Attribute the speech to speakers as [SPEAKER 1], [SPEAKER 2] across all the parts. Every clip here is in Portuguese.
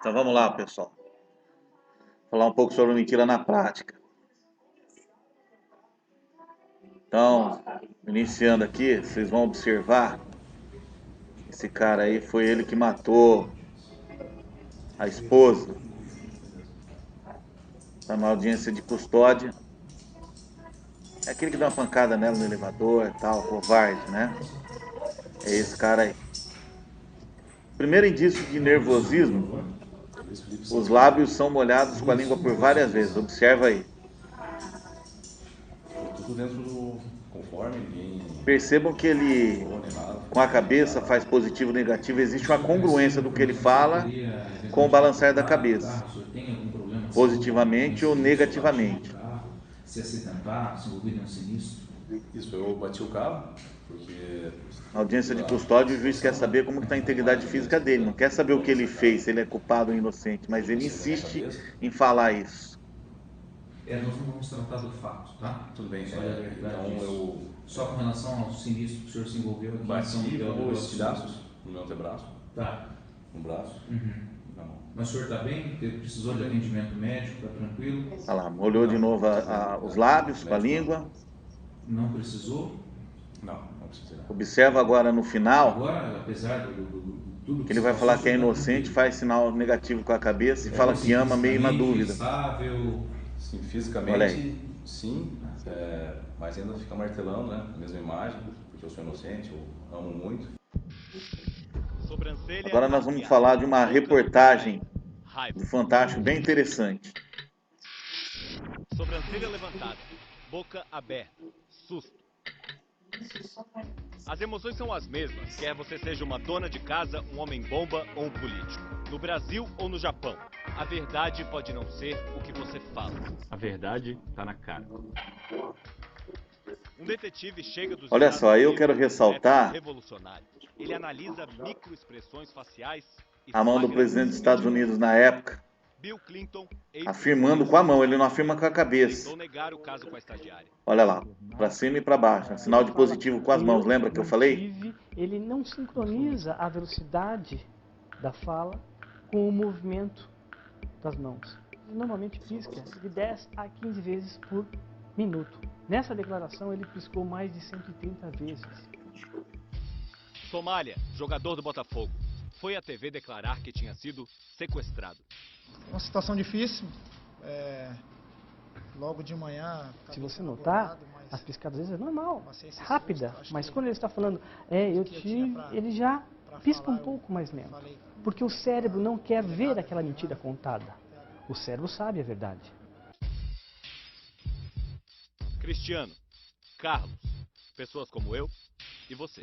[SPEAKER 1] Então vamos lá, pessoal. Falar um pouco sobre mentira na prática. Então, iniciando aqui, vocês vão observar. Esse cara aí foi ele que matou a esposa. Tá na audiência de custódia. É aquele que dá uma pancada nela no elevador e tal, covarde, né? É esse cara aí. Primeiro indício de nervosismo, os lábios são molhados com a língua por várias vezes. Observa aí.
[SPEAKER 2] Tudo dentro do conforme, ninguém
[SPEAKER 1] Percebam que ele,
[SPEAKER 2] nem nada.
[SPEAKER 1] com a cabeça, faz positivo ou negativo. Existe uma congruência do que ele fala com o balançar da cabeça, positivamente ou negativamente.
[SPEAKER 3] Se acidentar, se envolver em um sinistro.
[SPEAKER 2] Isso, eu bati o carro, porque
[SPEAKER 1] Na audiência de
[SPEAKER 2] pela
[SPEAKER 1] custódia, o juiz quer
[SPEAKER 2] situação,
[SPEAKER 1] saber como está a integridade física dele. Não quer saber o que ele fez, se ele é culpado ou inocente, mas ele insiste em falar isso.
[SPEAKER 3] Nós não vamos tratar do fato, tá?
[SPEAKER 2] tudo bem,
[SPEAKER 3] Só da gravidade
[SPEAKER 2] então
[SPEAKER 3] disso.
[SPEAKER 2] eu
[SPEAKER 3] Só com relação ao sinistro que o senhor se envolveu aqui em São
[SPEAKER 2] bati
[SPEAKER 3] Miguel do
[SPEAKER 2] com
[SPEAKER 3] Rio.
[SPEAKER 2] estilhaços no meu antebraço,
[SPEAKER 3] Tá.
[SPEAKER 2] no braço, na mão.
[SPEAKER 3] Mas o senhor está bem? Precisou de atendimento médico? Está tranquilo?
[SPEAKER 1] Olha lá, molhou de novo os lábios com a língua.
[SPEAKER 3] Não precisou?
[SPEAKER 2] Não precisei nada.
[SPEAKER 1] Observa agora no final,
[SPEAKER 3] Agora, apesar de tudo
[SPEAKER 1] que ele vai falar que é inocente, faz sinal negativo com a cabeça e fala que ama meio na dúvida.
[SPEAKER 3] Estável.
[SPEAKER 2] Sim,
[SPEAKER 1] Olha
[SPEAKER 2] fisicamente,
[SPEAKER 1] aí.
[SPEAKER 2] sim, mas ainda fica martelando, né? A mesma imagem, porque eu sou inocente, eu amo muito.
[SPEAKER 1] Agora nós vamos falar de uma reportagem do Fantástico bem interessante.
[SPEAKER 4] Sobrancelha levantada, boca aberta, susto. As emoções são as mesmas, quer você seja uma dona de casa, um homem-bomba ou um político. No Brasil ou no Japão, a verdade pode não ser o que você fala.
[SPEAKER 5] A verdade tá na cara.
[SPEAKER 4] Um detetive chega dos
[SPEAKER 1] Olha
[SPEAKER 4] Estados
[SPEAKER 1] só, eu
[SPEAKER 4] Unidos
[SPEAKER 1] quero
[SPEAKER 4] com um
[SPEAKER 1] ressaltar
[SPEAKER 4] método revolucionário. Ele analisa microexpressões faciais e
[SPEAKER 1] a mão do presidente dos Estados Unidos na época,
[SPEAKER 4] Bill Clinton,
[SPEAKER 1] afirmando com a mão, ele não afirma com a cabeça.
[SPEAKER 4] tentou negar o caso com a estagiária.
[SPEAKER 1] Olha lá, para cima e para baixo, sinal de positivo com as mãos, lembra que eu falei?
[SPEAKER 6] Ele não sincroniza a velocidade da fala com o movimento das mãos. Ele normalmente pisca de 10 a 15 vezes por minuto. Nessa declaração ele piscou mais de 130 vezes.
[SPEAKER 4] Somália, jogador do Botafogo, foi à TV declarar que tinha sido sequestrado.
[SPEAKER 7] Uma situação difícil. Logo de manhã.
[SPEAKER 6] Se você notar, as piscadas às vezes é normal, rápida, mas quando ele está falando, eu tive, ele já pisca um pouco mais lento. Porque o cérebro não quer ver aquela mentira contada. O cérebro sabe a verdade.
[SPEAKER 4] Cristiano, Carlos, pessoas como eu e você.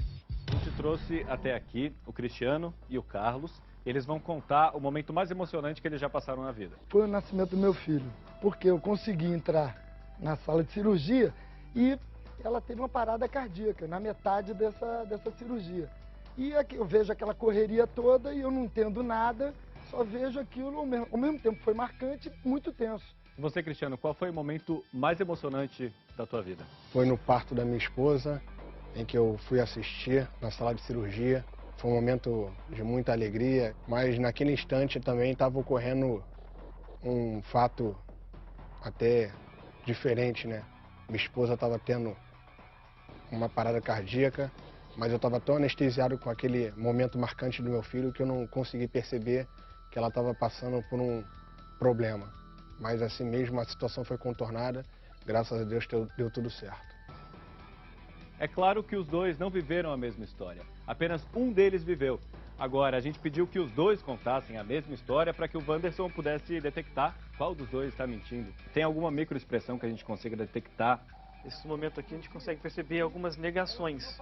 [SPEAKER 5] A gente trouxe até aqui o Cristiano e o Carlos. Eles vão contar o momento mais emocionante que eles já passaram na vida.
[SPEAKER 8] Foi o nascimento do meu filho, porque eu consegui entrar na sala de cirurgia e ela teve uma parada cardíaca na metade dessa cirurgia. E aqui eu vejo aquela correria toda e eu não entendo nada, só vejo aquilo ao mesmo tempo. Foi marcante, muito tenso.
[SPEAKER 5] Você, Cristiano, qual foi o momento mais emocionante da tua vida?
[SPEAKER 9] Foi no parto da minha esposa, em que eu fui assistir na sala de cirurgia. Foi um momento de muita alegria, mas naquele instante também estava ocorrendo um fato até diferente, né? Minha esposa estava tendo uma parada cardíaca, mas eu estava tão anestesiado com aquele momento marcante do meu filho que eu não consegui perceber que ela estava passando por um problema. Mas assim mesmo a situação foi contornada, graças a Deus deu tudo certo.
[SPEAKER 5] É claro que os dois não viveram a mesma história. Apenas um deles viveu. Agora, a gente pediu que os dois contassem a mesma história para que o Wanderson pudesse detectar qual dos dois está mentindo. Tem alguma microexpressão que a gente consiga detectar?
[SPEAKER 6] Nesse momento aqui a gente consegue perceber algumas negações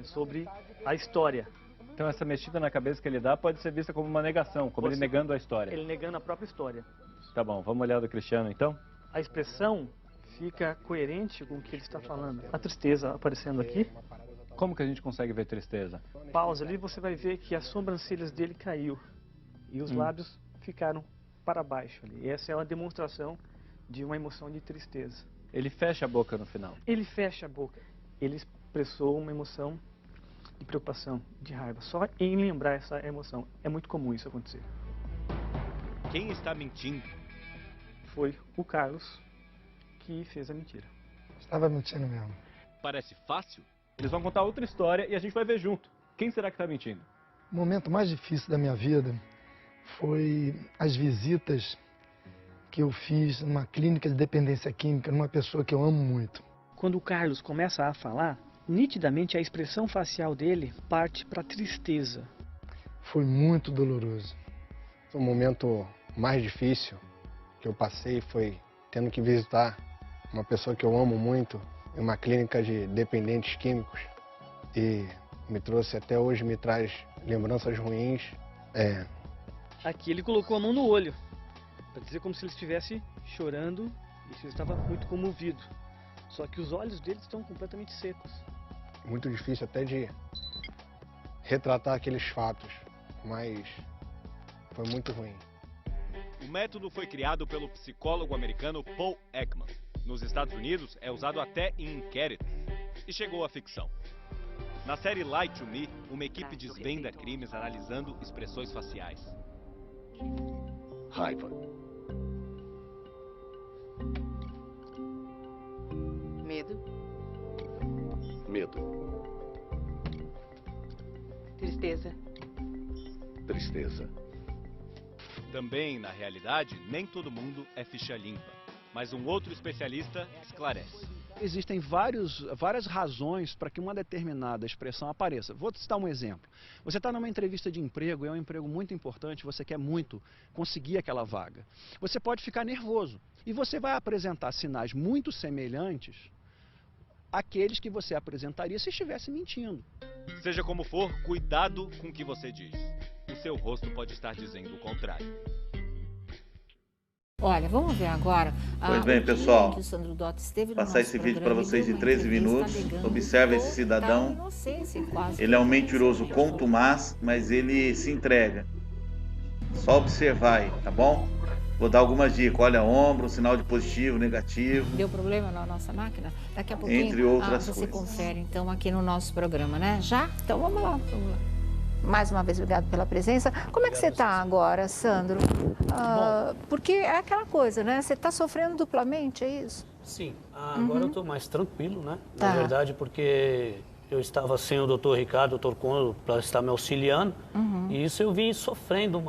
[SPEAKER 6] sobre a história.
[SPEAKER 5] Então essa mexida na cabeça que ele dá pode ser vista como uma negação, como ele negando a história.
[SPEAKER 6] Ele negando a própria história.
[SPEAKER 5] Tá bom, vamos olhar do Cristiano então?
[SPEAKER 6] A expressão fica coerente com o que ele está falando. A tristeza aparecendo aqui.
[SPEAKER 5] Como que a gente consegue ver tristeza?
[SPEAKER 6] Pausa ali, você vai ver que as sobrancelhas dele caiu e os lábios ficaram para baixo ali. E essa é uma demonstração de uma emoção de tristeza.
[SPEAKER 5] Ele fecha a boca no final.
[SPEAKER 6] Ele fecha a boca. Ele expressou uma emoção de preocupação, de raiva. Só em lembrar essa emoção. É muito comum isso acontecer.
[SPEAKER 4] quem está mentindo.
[SPEAKER 6] Foi o Carlos que fez a mentira.
[SPEAKER 8] Estava mentindo mesmo.
[SPEAKER 4] Parece fácil?
[SPEAKER 5] Eles vão contar outra história e a gente vai ver junto. Quem será que está mentindo?
[SPEAKER 8] O momento mais difícil da minha vida foi as visitas que eu fiz numa clínica de dependência química, numa pessoa que eu amo muito.
[SPEAKER 6] Quando o Carlos começa a falar, nitidamente a expressão facial dele parte para tristeza.
[SPEAKER 8] Foi muito doloroso.
[SPEAKER 9] O momento mais difícil que eu passei foi tendo que visitar uma pessoa que eu amo muito em uma clínica de dependentes químicos e me trouxe até hoje, me traz lembranças ruins.
[SPEAKER 6] Aqui ele colocou a mão no olho, para dizer como se ele estivesse chorando e se ele estava muito comovido. Só que os olhos dele estão completamente secos.
[SPEAKER 9] Muito difícil até de retratar aqueles fatos, mas foi muito ruim.
[SPEAKER 4] O método foi criado pelo psicólogo americano Paul Ekman. Nos Estados Unidos, é usado até em inquéritos. E chegou à ficção. Na série Lie to Me, uma equipe desvenda crimes analisando expressões faciais.
[SPEAKER 10] Raiva.
[SPEAKER 11] Medo.
[SPEAKER 10] Medo.
[SPEAKER 11] Tristeza.
[SPEAKER 10] Tristeza.
[SPEAKER 4] Também, na realidade, nem todo mundo é ficha limpa. Mas um outro especialista esclarece.
[SPEAKER 12] Existem várias razões para que uma determinada expressão apareça. Vou citar um exemplo. Você está numa entrevista de emprego, é um emprego muito importante, você quer muito conseguir aquela vaga. Você pode ficar nervoso e você vai apresentar sinais muito semelhantes àqueles que você apresentaria se estivesse mentindo.
[SPEAKER 4] Seja como for, cuidado com o que você diz. O seu rosto pode estar dizendo o contrário.
[SPEAKER 13] Olha, vamos ver agora.
[SPEAKER 1] Pois bem, pessoal,
[SPEAKER 13] que o Sandro Dott esteve no
[SPEAKER 1] passar esse vídeo para vocês de 13 minutos. Observe esse cidadão. Ele é um mentiroso contumaz, mas ele se entrega. Só observar aí, tá bom? Vou dar algumas dicas. Olha, ombro, sinal de positivo, negativo.
[SPEAKER 13] Deu problema na nossa máquina? Daqui a pouquinho
[SPEAKER 1] entre outras
[SPEAKER 13] você
[SPEAKER 1] coisas.
[SPEAKER 13] confere, então, aqui no nosso programa, né? Já? Então, vamos lá. Mais uma vez, obrigado pela presença. Como é que você está agora, Sandro? Porque é aquela coisa, né? Você está sofrendo duplamente, é isso?
[SPEAKER 14] Sim, agora eu estou mais tranquilo, né?
[SPEAKER 13] Tá.
[SPEAKER 14] Na verdade, porque eu estava sem o doutor Ricardo, o doutor Conrado, para estar me auxiliando. E isso eu vim sofrendo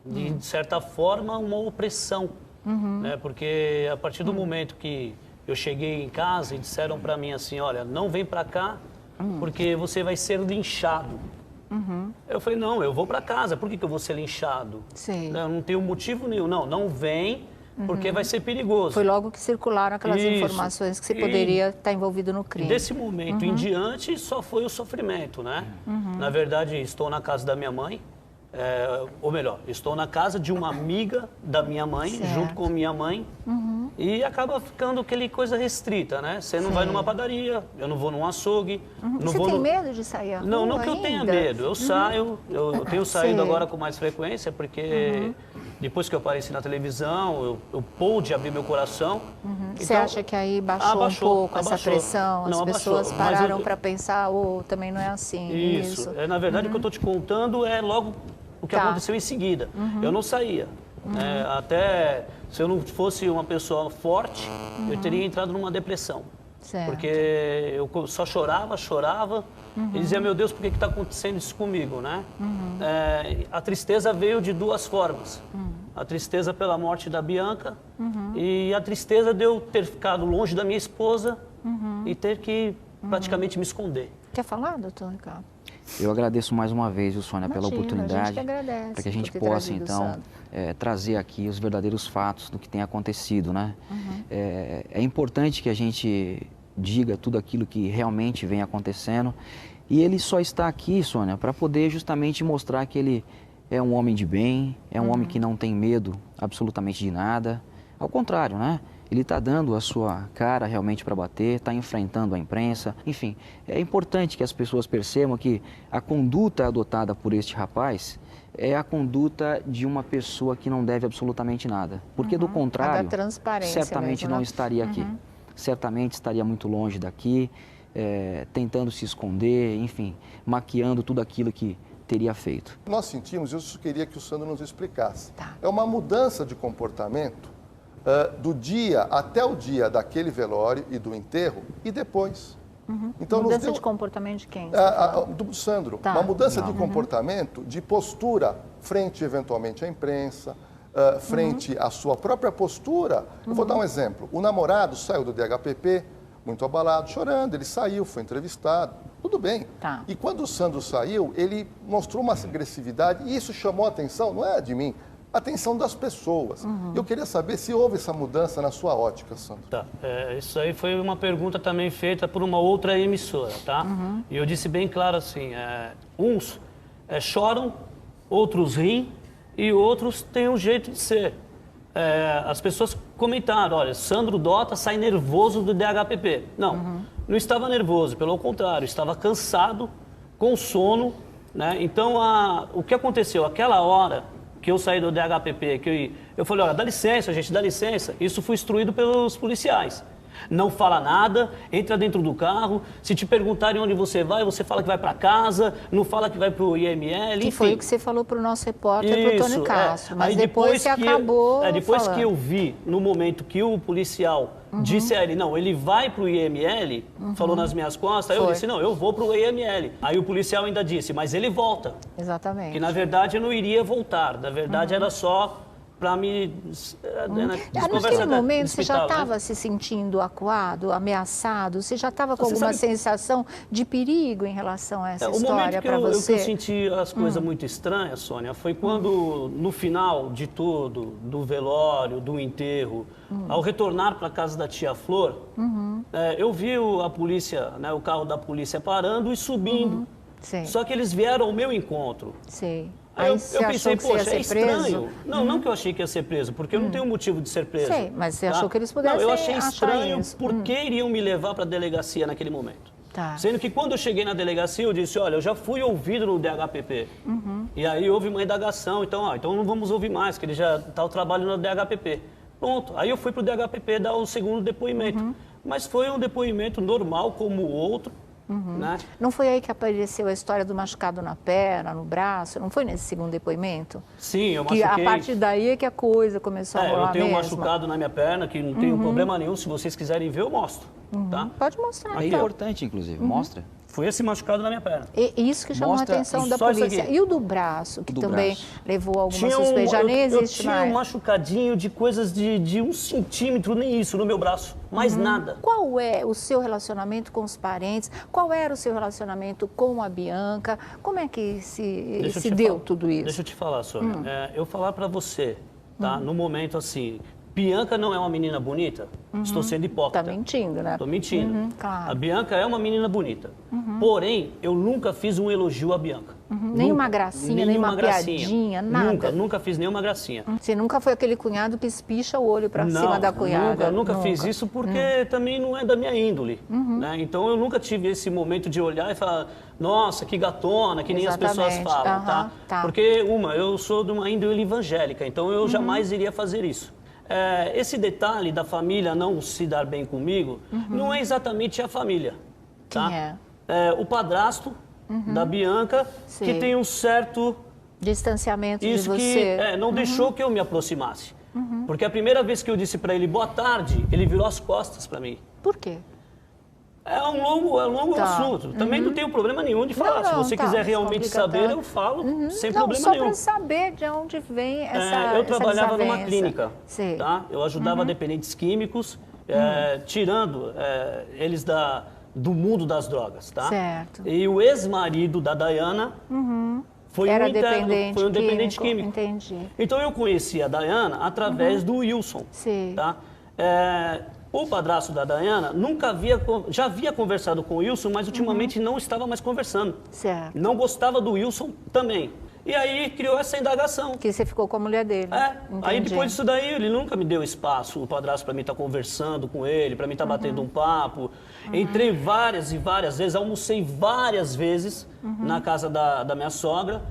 [SPEAKER 14] de certa forma, uma opressão. Né? Porque a partir do momento que eu cheguei em casa e disseram para mim assim, olha, não vem para cá, porque você vai ser linchado. Eu falei, não, eu vou para casa, por que eu vou ser linchado?
[SPEAKER 13] Sim.
[SPEAKER 14] Eu não tenho motivo nenhum. Não vem, porque vai ser perigoso.
[SPEAKER 13] Foi logo que circularam aquelas informações que você poderia estar envolvido no crime.
[SPEAKER 14] Desse momento em diante, só foi o sofrimento, né? Na verdade, estou na casa da minha mãe, ou melhor, estou na casa de uma amiga da minha mãe, junto com minha mãe, e acaba ficando aquele coisa restrita, né? Você não vai numa padaria, eu não vou num açougue. Não
[SPEAKER 13] Você
[SPEAKER 14] vou
[SPEAKER 13] tem medo de sair à rua
[SPEAKER 14] Não que eu tenha medo, eu saio, eu tenho saído agora com mais frequência, porque depois que eu apareci na televisão, eu pude abrir meu coração.
[SPEAKER 13] Você acha que aí baixou um pouco essa pressão? As pessoas pararam para pensar, também não é assim.
[SPEAKER 14] Isso. Na verdade, o que eu estou te contando é logo o que aconteceu em seguida. Eu não saía. Até se eu não fosse uma pessoa forte, eu teria entrado numa depressão.
[SPEAKER 13] Certo.
[SPEAKER 14] Porque eu só chorava. E dizia, meu Deus, por que está acontecendo isso comigo, né? A tristeza veio de duas formas. A tristeza pela morte da Bianca e a tristeza de eu ter ficado longe da minha esposa e ter que praticamente me esconder.
[SPEAKER 13] Quer falar, doutor Ricardo?
[SPEAKER 15] Eu agradeço mais uma vez, Sônia, pela oportunidade, para que a gente possa, então, trazer aqui os verdadeiros fatos do que tem acontecido, né? É importante que a gente diga tudo aquilo que realmente vem acontecendo e ele só está aqui, Sônia, para poder justamente mostrar que ele é um homem de bem, é um homem que não tem medo absolutamente de nada, ao contrário, né? Ele está dando a sua cara realmente para bater, está enfrentando a imprensa. Enfim, é importante que as pessoas percebam que a conduta adotada por este rapaz é a conduta de uma pessoa que não deve absolutamente nada. Porque, do contrário, certamente não estaria aqui. Certamente estaria muito longe daqui, tentando se esconder, enfim, maquiando tudo aquilo que teria feito.
[SPEAKER 16] Nós sentimos, eu queria que o Sandro nos explicasse. É uma mudança de comportamento do dia até o dia daquele velório e do enterro e depois.
[SPEAKER 13] Então, mudança de comportamento de quem?
[SPEAKER 16] Do Sandro. Uma mudança de comportamento, de postura, frente eventualmente à imprensa, frente à sua própria postura. Eu vou dar um exemplo. O namorado saiu do DHPP, muito abalado, chorando. Ele saiu, foi entrevistado. Tudo bem. E quando o Sandro saiu, ele mostrou uma agressividade e isso chamou a atenção, não é de mim, a atenção das pessoas. Eu queria saber se houve essa mudança na sua ótica, Sandro.
[SPEAKER 14] Isso aí foi uma pergunta também feita por uma outra emissora, tá? E eu disse bem claro assim, uns choram, outros riem e outros têm um jeito de ser. As pessoas comentaram, olha, Sandro Dota sai nervoso do DHPP. Não, não estava nervoso, pelo contrário, estava cansado, com sono, né? Então, o que aconteceu? Aquela hora que eu saí do DHPP, que eu falei, olha, dá licença, gente, dá licença. Isso foi instruído pelos policiais. Não fala nada, entra dentro do carro. Se te perguntarem onde você vai, fala que vai para casa, não fala que vai para o IML.
[SPEAKER 13] Que foi o que você falou para o nosso repórter, para o Tony Castro. Mas depois você acabou
[SPEAKER 14] depois
[SPEAKER 13] falando.
[SPEAKER 14] Que eu vi, no momento que o policial disse a ele, não, ele vai para o IML, falou nas minhas costas, aí eu disse, não, eu vou para o IML. Aí o policial ainda disse, mas ele volta.
[SPEAKER 13] Exatamente.
[SPEAKER 14] Que na verdade eu não iria voltar, na verdade era só para me
[SPEAKER 13] Naquele momento você já estava se sentindo acuado, ameaçado? Você já estava com alguma sensação de perigo em relação a essa história para você?
[SPEAKER 14] O que eu senti as coisas muito estranhas, Sônia, foi quando no final de tudo, do velório, do enterro, ao retornar para a casa da tia Flor, eu vi a polícia, o carro da polícia parando e subindo. Só que eles vieram ao meu encontro. Aí eu pensei, poxa, é estranho. Não que eu achei que ia ser preso, porque eu não tenho motivo de ser preso.
[SPEAKER 13] Mas você achou que eles pudessem
[SPEAKER 14] eu achei estranho porque iriam me levar para a delegacia naquele momento. Sendo que quando eu cheguei na delegacia, eu disse, olha, eu já fui ouvido no DHPP. E aí houve uma indagação, então não vamos ouvir mais, que ele já está trabalhando no DHPP. Pronto, aí eu fui para o DHPP dar o segundo depoimento. Mas foi um depoimento normal como o outro. Né?
[SPEAKER 13] Não foi aí que apareceu a história do machucado na perna, no braço? Não foi nesse segundo depoimento?
[SPEAKER 14] Sim, eu machuquei.
[SPEAKER 13] Que a partir daí é que a coisa começou a rolar
[SPEAKER 14] eu tenho
[SPEAKER 13] mesmo.
[SPEAKER 14] um machucado na minha perna, que não tem problema nenhum. Se vocês quiserem ver, eu mostro. Tá?
[SPEAKER 13] Pode mostrar.
[SPEAKER 15] É importante, inclusive. Mostra.
[SPEAKER 14] Foi esse machucado na minha perna.
[SPEAKER 13] E isso que chamou a atenção da polícia. E o do braço, que também levou alguma suspeita? Já nem existe mais.
[SPEAKER 14] Eu tinha um machucadinho de coisas de 1 centímetro, nem isso, no meu braço. Mais nada.
[SPEAKER 13] Qual é o seu relacionamento com os parentes? Qual era o seu relacionamento com a Bianca? Como é que se deu tudo isso?
[SPEAKER 14] Deixa eu te falar, Sônia. Eu falar para você, tá? No momento assim... Bianca não é uma menina bonita? Estou sendo hipócrita.
[SPEAKER 13] Está mentindo, né?
[SPEAKER 14] Estou mentindo.
[SPEAKER 13] Claro.
[SPEAKER 14] A Bianca é uma menina bonita. Porém, eu nunca fiz um elogio à Bianca.
[SPEAKER 13] Nenhuma gracinha, nenhuma piadinha, nada?
[SPEAKER 14] Nunca fiz nenhuma gracinha.
[SPEAKER 13] Você nunca foi aquele cunhado que espicha o olho para cima da cunhada?
[SPEAKER 14] Nunca fiz isso porque também não é da minha índole. Né? Então, eu nunca tive esse momento de olhar e falar, nossa, que gatona, que nem as pessoas falam. Porque, eu sou de uma índole evangélica, então eu jamais iria fazer isso. Esse detalhe da família não se dar bem comigo, não é exatamente a família. Tá?
[SPEAKER 13] Quem é?
[SPEAKER 14] O padrasto da Bianca, que tem um certo...
[SPEAKER 13] distanciamento de você.
[SPEAKER 14] Que não deixou que eu me aproximasse. Porque a primeira vez que eu disse para ele boa tarde, ele virou as costas para mim.
[SPEAKER 13] Por quê?
[SPEAKER 14] É um longo assunto. Também não tenho problema nenhum de falar. Se você quiser realmente saber, eu falo sem problema nenhum.
[SPEAKER 13] Só para saber de onde vem
[SPEAKER 14] eu trabalhava numa clínica. Tá? Eu ajudava dependentes químicos, tirando eles do mundo das drogas. Tá?
[SPEAKER 13] Certo.
[SPEAKER 14] E o ex-marido da Dayana foi um dependente químico.
[SPEAKER 13] Entendi.
[SPEAKER 14] Então eu conheci a Dayana através do Wilson. Tá? O padrasto da Dayana já havia conversado com o Wilson, mas ultimamente não estava mais conversando.
[SPEAKER 13] Certo.
[SPEAKER 14] Não gostava do Wilson também. E aí criou essa indagação.
[SPEAKER 13] Que você ficou com a mulher dele.
[SPEAKER 14] Aí depois disso daí, ele nunca me deu espaço, o padrasto, para mim estar conversando com ele, para mim estar batendo um papo. Entrei várias e várias vezes, almocei várias vezes na casa da minha sogra.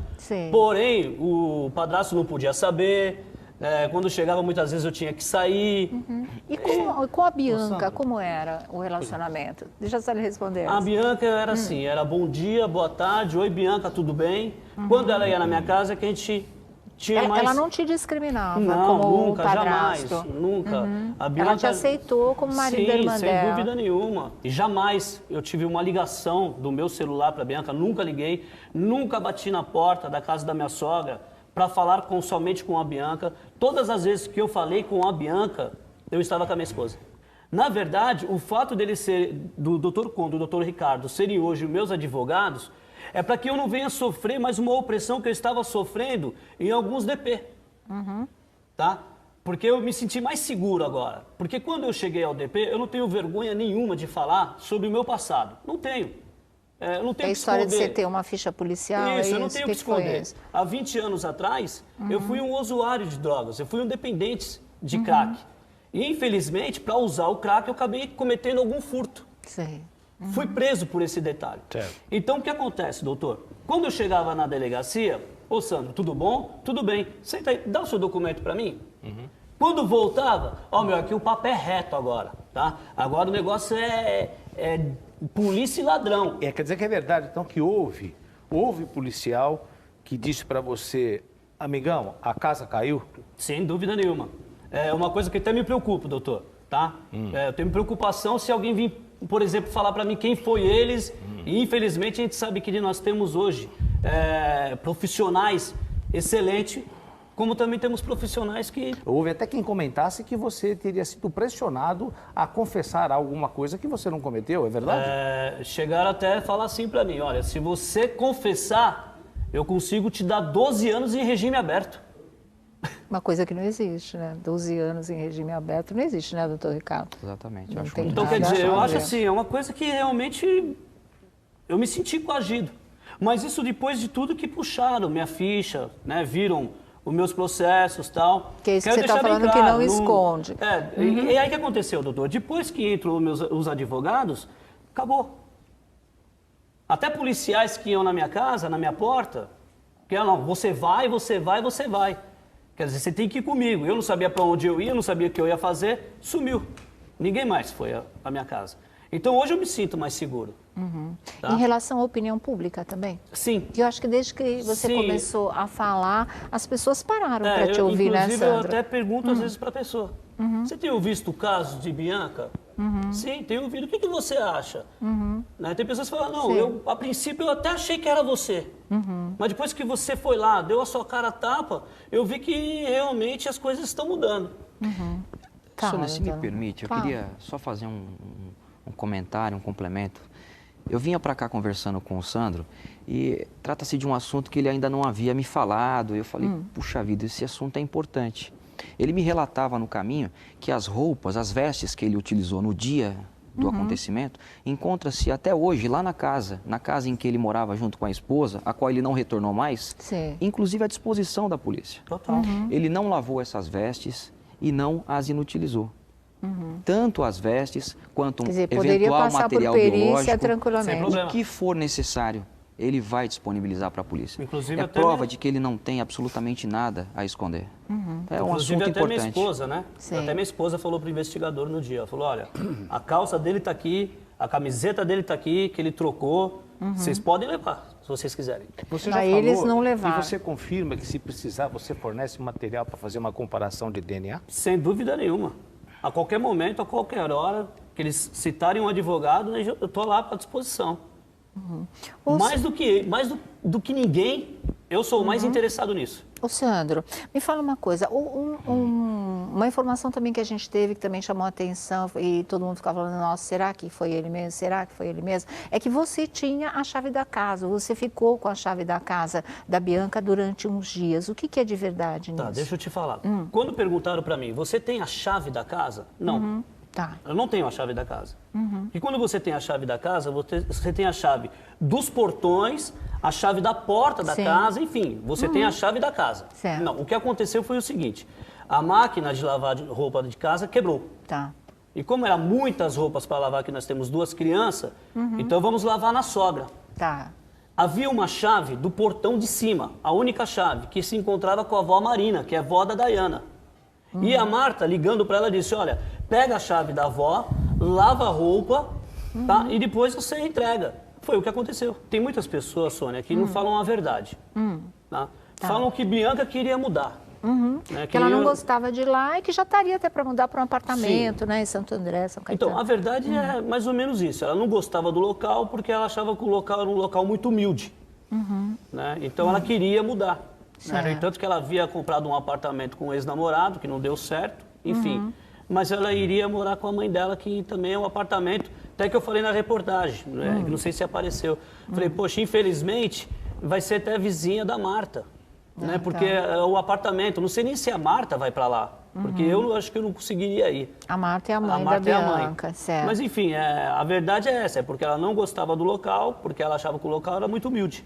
[SPEAKER 14] Porém, o padrasto não podia saber. Quando chegava, muitas vezes eu tinha que sair.
[SPEAKER 13] E com a Bianca, como era o relacionamento? Deixa eu só lhe responder.
[SPEAKER 14] A Bianca era assim, era bom dia, boa tarde, oi Bianca, tudo bem? Quando ela ia na minha casa, que a gente tinha mais...
[SPEAKER 13] Ela não te discriminava
[SPEAKER 14] não,
[SPEAKER 13] como
[SPEAKER 14] nunca,
[SPEAKER 13] padrasto?
[SPEAKER 14] Jamais, nunca. A Bianca...
[SPEAKER 13] Ela te aceitou como marido da irmã dela?
[SPEAKER 14] Sim, sem dúvida nenhuma. E jamais eu tive uma ligação do meu celular para a Bianca, nunca liguei, nunca bati na porta da casa da minha sogra para falar somente com a Bianca. Todas as vezes que eu falei com a Bianca, eu estava com a minha esposa. Na verdade, o fato dele ser, do Dr. Conde, do Dr. Ricardo, serem hoje meus advogados, é para que eu não venha sofrer mais uma opressão que eu estava sofrendo em alguns DP. Tá? Porque eu me senti mais seguro agora. Porque quando eu cheguei ao DP, eu não tenho vergonha nenhuma de falar sobre o meu passado. Não tenho. Eu não tenho
[SPEAKER 13] a história de você ter uma ficha policial,
[SPEAKER 14] eu não tenho que esconder. Há 20 anos atrás, eu fui um usuário de drogas, eu fui um dependente de crack. E, infelizmente, para usar o crack, eu acabei cometendo algum furto.
[SPEAKER 13] Sei.
[SPEAKER 14] Fui preso por esse detalhe. Então, o que acontece, doutor? Quando eu chegava na delegacia, ô Sandro, tudo bom? Tudo bem. Senta aí, dá o seu documento para mim. Quando voltava, meu, aqui o papo é reto agora, tá? Agora o negócio é polícia e ladrão.
[SPEAKER 17] Quer dizer que é verdade, então, que houve policial que disse para você, amigão, a casa caiu?
[SPEAKER 14] Sem dúvida nenhuma. É uma coisa que até me preocupa, doutor, tá? Eu tenho preocupação se alguém vir, por exemplo, falar para mim quem foi eles. E, infelizmente, a gente sabe que nós temos hoje profissionais excelentes, como também temos profissionais que...
[SPEAKER 17] Houve até quem comentasse que você teria sido pressionado a confessar alguma coisa que você não cometeu, é verdade?
[SPEAKER 14] Chegaram até a falar assim para mim, olha, se você confessar, eu consigo te dar 12 anos em regime aberto.
[SPEAKER 13] Uma coisa que não existe, né? 12 anos em regime aberto não existe, né, doutor Ricardo?
[SPEAKER 15] Exatamente.
[SPEAKER 14] Então, quer dizer, eu acho assim, é uma coisa que realmente eu me senti coagido. Mas isso depois de tudo que puxaram minha ficha, né? Viram os meus processos e tal.
[SPEAKER 13] Que é isso que você está falando, que não esconde.
[SPEAKER 14] E aí o que aconteceu, doutor? Depois que entram os advogados, acabou. Até policiais que iam na minha casa, na minha porta, que não, você vai, você vai, você vai. Quer dizer, você tem que ir comigo. Eu não sabia para onde eu ia, não sabia o que eu ia fazer, sumiu. Ninguém mais foi à minha casa. Então hoje eu me sinto mais seguro. Tá?
[SPEAKER 13] Em relação à opinião pública também?
[SPEAKER 14] Sim.
[SPEAKER 13] Que eu acho que desde que você começou a falar, as pessoas pararam para te ouvir, né, Sandro?
[SPEAKER 14] Inclusive, eu até pergunto às vezes para a pessoa. Você tem ouvido o caso de Bianca? Sim, tenho ouvido. O que você acha? Né? Tem pessoas que falam, não, a princípio eu até achei que era você. Mas depois que você foi lá, deu a sua cara a tapa, eu vi que realmente as coisas estão mudando.
[SPEAKER 15] Sônia, se me permite, eu queria só fazer um comentário, um complemento. Eu vinha para cá conversando com o Sandro e trata-se de um assunto que ele ainda não havia me falado. Eu falei, puxa vida, esse assunto é importante. Ele me relatava no caminho que as roupas, as vestes que ele utilizou no dia do acontecimento, encontra-se até hoje lá na casa em que ele morava junto com a esposa, a qual ele não retornou mais, inclusive à disposição da polícia.
[SPEAKER 14] Total.
[SPEAKER 15] Ele não lavou essas vestes e não as inutilizou. Tanto as vestes quanto eventual material biológico, o que for necessário, ele vai disponibilizar para a polícia.
[SPEAKER 14] Inclusive,
[SPEAKER 15] é prova de que ele não tem absolutamente nada a esconder. É um assunto
[SPEAKER 14] até
[SPEAKER 15] importante.
[SPEAKER 14] Minha esposa, né? Até minha esposa falou para o investigador no dia, ela falou, olha, a calça dele está aqui, a camiseta dele está aqui, que ele trocou, vocês podem levar, se vocês quiserem.
[SPEAKER 17] Você já falou, eles não levaram. E você confirma que se precisar, você fornece material para fazer uma comparação de DNA?
[SPEAKER 14] Sem dúvida nenhuma. A qualquer momento, a qualquer hora, que eles citarem um advogado, eu estou lá à disposição. Mais do que ninguém, eu sou o mais interessado nisso.
[SPEAKER 13] Ô, Sandro, me fala uma coisa, uma informação também que a gente teve, que também chamou a atenção, e todo mundo ficava falando, nossa, será que foi ele mesmo? Será que foi ele mesmo? É que você tinha a chave da casa, você ficou com a chave da casa da Bianca durante uns dias. O que é de verdade nisso?
[SPEAKER 14] Tá, deixa eu te falar. Quando perguntaram para mim, você tem a chave da casa? Não. Eu não tenho a chave da casa. E quando você tem a chave da casa, você tem a chave dos portões, a chave da porta da casa, enfim, você tem a chave da casa. Não, o que aconteceu foi o seguinte, a máquina de lavar roupa de casa quebrou. E como eram muitas roupas para lavar, que nós temos 2 crianças, então vamos lavar na sogra. Havia uma chave do portão de cima, a única chave, que se encontrava com a avó Marina, que é a avó da Dayana. E a Marta, ligando para ela, disse, olha, pega a chave da avó, lava a roupa, tá? E depois você entrega. Foi o que aconteceu. Tem muitas pessoas, Sônia, que não falam a verdade. Tá? Falam que Bianca queria mudar. Né?
[SPEAKER 13] Que ela não gostava de lá e que já estaria até para mudar para um apartamento, né, em Santo André, São Caetano.
[SPEAKER 14] Então, a verdade é mais ou menos isso. Ela não gostava do local porque ela achava que o local era um local muito humilde. Né? Então, ela queria mudar. Né? No entanto, que ela havia comprado um apartamento com um ex-namorado, que não deu certo, enfim. Mas ela iria morar com a mãe dela, que também é um apartamento, até que eu falei na reportagem, né? Não sei se apareceu. Falei, poxa, infelizmente, vai ser até vizinha da Marta. Né? Porque o apartamento, não sei nem se a Marta vai para lá, porque eu acho que eu não conseguiria ir.
[SPEAKER 13] A Marta é a mãe da Bianca,
[SPEAKER 14] certo. Mas enfim, a verdade é essa, é porque ela não gostava do local, porque ela achava que o local era muito humilde.